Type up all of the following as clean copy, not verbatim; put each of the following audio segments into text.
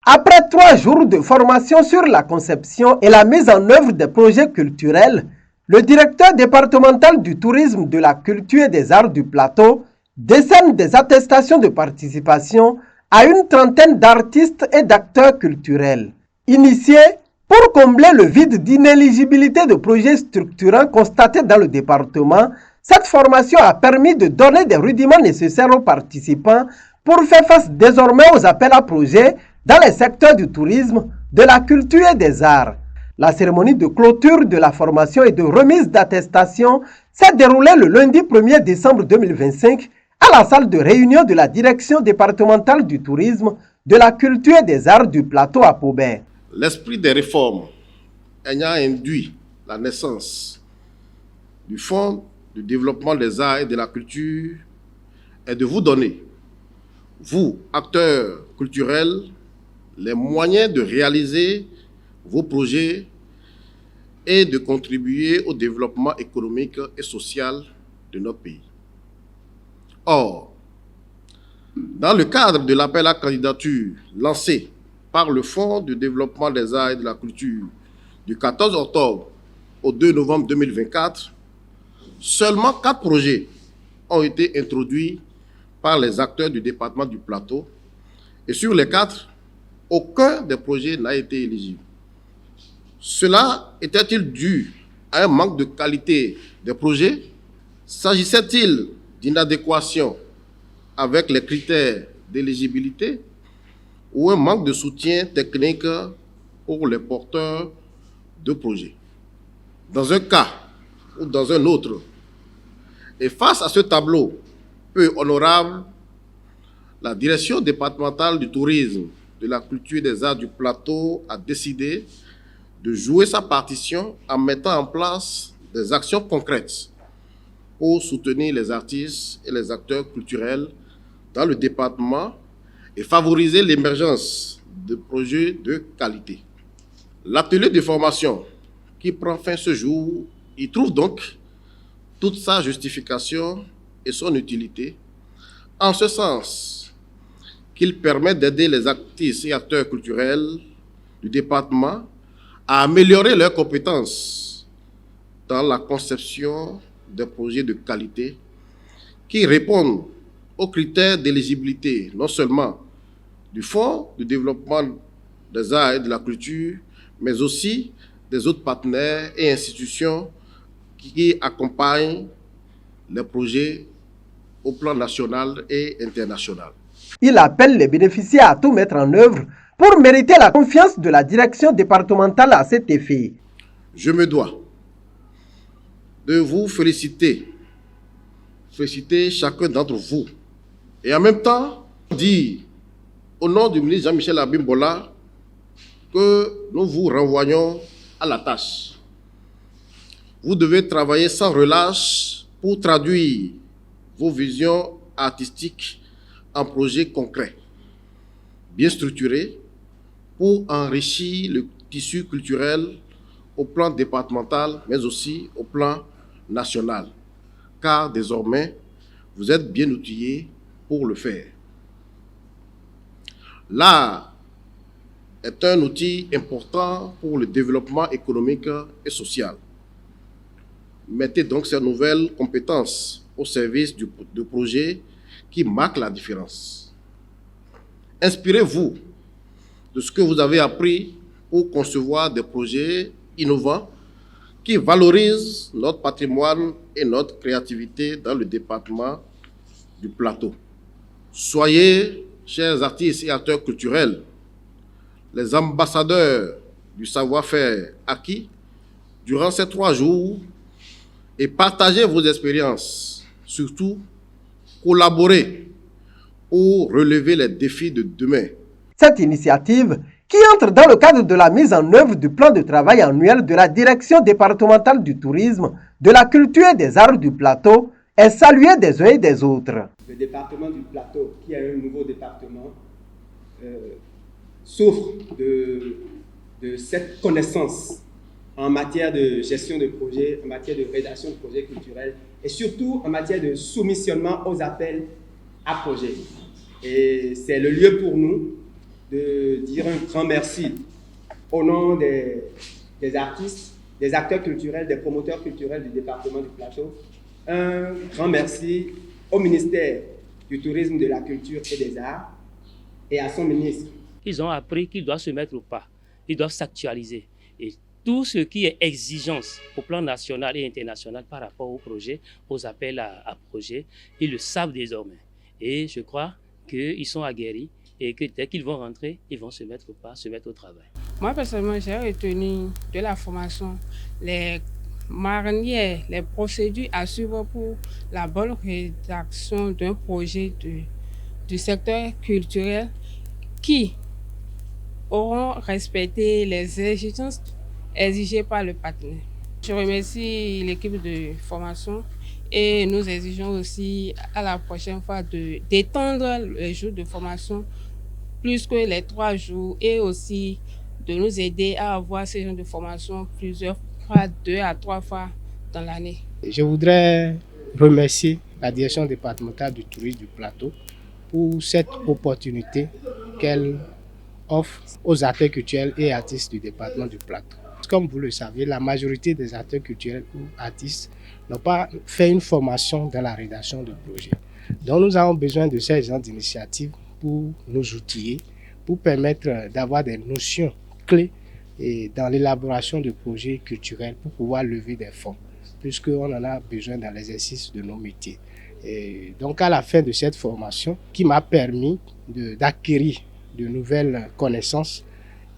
Après 3 jours de formation sur la conception et la mise en œuvre des projets culturels, le directeur départemental du tourisme, de la culture et des arts du plateau décerne des attestations de participation à une trentaine d'artistes et d'acteurs culturels. Initiés pour combler le vide d'inéligibilité de projets structurants constaté dans le département, cette formation a permis de donner des rudiments nécessaires aux participants pour faire face désormais aux appels à projets dans les secteurs du tourisme, de la culture et des arts. La cérémonie de clôture de la formation et de remise d'attestation s'est déroulée le lundi 1er décembre 2025 à la salle de réunion de la direction départementale du tourisme, de la culture et des arts du plateau à Paubert. L'esprit des réformes ayant induit la naissance du Fonds de développement des arts et de la culture est de vous donner, vous, acteurs culturels, les moyens de réaliser vos projets et de contribuer au développement économique et social de notre pays. Or, dans le cadre de l'appel à candidature lancé par le Fonds de développement des arts et de la culture du 14 octobre au 2 novembre 2024, seulement 4 projets ont été introduits par les acteurs du département du Plateau et sur les 4, aucun des projets n'a été éligible. Cela était-il dû à un manque de qualité des projets? S'agissait-il d'inadéquation avec les critères d'éligibilité ou un manque de soutien technique pour les porteurs de projets? Dans un cas ou dans un autre, et face à ce tableau peu honorable, la direction départementale du tourisme, de la culture et des arts du plateau a décidé de jouer sa partition en mettant en place des actions concrètes pour soutenir les artistes et les acteurs culturels dans le département et favoriser l'émergence de projets de qualité. L'atelier de formation qui prend fin ce jour y trouve donc toute sa justification et son utilité, en ce sens qu'il permet d'aider les artistes et acteurs culturels du département à améliorer leurs compétences dans la conception des projets de qualité qui répondent aux critères d'éligibilité non seulement du Fonds de développement des arts et de la culture, mais aussi des autres partenaires et institutions qui accompagnent les projets au plan national et international. Il appelle les bénéficiaires à tout mettre en œuvre pour mériter la confiance de la direction départementale à cet effet. Je me dois de vous féliciter chacun d'entre vous, et en même temps dire au nom du ministre Jean-Michel Abimbola que nous vous renvoyons à la tâche. Vous devez travailler sans relâche pour traduire vos visions artistiques en projets concrets, bien structurés, pour enrichir le tissu culturel au plan départemental, mais aussi au plan national, car désormais, vous êtes bien outillés pour le faire. L'art est un outil important pour le développement économique et social. Mettez donc ces nouvelles compétences au service de projets qui marquent la différence. Inspirez-vous de ce que vous avez appris pour concevoir des projets innovants qui valorisent notre patrimoine et notre créativité dans le département du Plateau. Soyez, chers artistes et acteurs culturels, les ambassadeurs du savoir-faire acquis durant ces 3 jours et partagez vos expériences, surtout collaborer pour relever les défis de demain. Cette initiative, qui entre dans le cadre de la mise en œuvre du plan de travail annuel de la direction départementale du tourisme, de la culture et des arts du plateau, est saluée des uns et des autres. Le département du plateau, qui est un nouveau département, souffre de cette connaissance en matière de gestion de projets, en matière de rédaction de projets culturels et surtout en matière de soumissionnement aux appels à projets. Et c'est le lieu pour nous de dire un grand merci au nom des artistes, des acteurs culturels, des promoteurs culturels du département du Plateau. Un grand merci au ministère du Tourisme, de la Culture et des Arts et à son ministre. Ils ont appris qu'ils doivent se mettre au pas, ils doivent s'actualiser. Et tout ce qui est exigence au plan national et international par rapport au projet, aux appels à projets, ils le savent désormais. Et je crois qu'ils sont aguerris et que dès qu'ils vont rentrer, ils vont se mettre au pas, se mettre au travail. Moi, personnellement, j'ai retenu de la formation les manières, les procédures à suivre pour la bonne rédaction d'un projet du secteur culturel qui auront respecté les exigences exigées par le partenaire. Je remercie l'équipe de formation et nous exigeons aussi à la prochaine fois d'étendre les jours de formation plus que les 3 jours et aussi de nous aider à avoir ces genre de formation plusieurs fois, 2 à 3 fois dans l'année. Je voudrais remercier la direction départementale du tourisme du Plateau pour cette opportunité qu'elle offre aux acteurs culturels et artistes du département du Plateau. Comme vous le savez, la majorité des acteurs culturels ou artistes n'ont pas fait une formation dans la rédaction de projets. Donc nous avons besoin de ces genres d'initiatives pour nous outiller, pour permettre d'avoir des notions clés dans l'élaboration de projets culturels pour pouvoir lever des fonds, puisqu'on en a besoin dans l'exercice de nos métiers. Et donc à la fin de cette formation, qui m'a permis d'acquérir de nouvelles connaissances,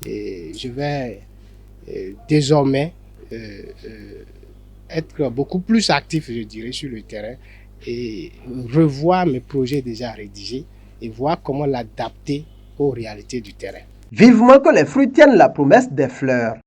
et je vais désormais être beaucoup plus actif, je dirais, sur le terrain et revoir mes projets déjà rédigés et voir comment l'adapter aux réalités du terrain. Vivement que les fruits tiennent la promesse des fleurs.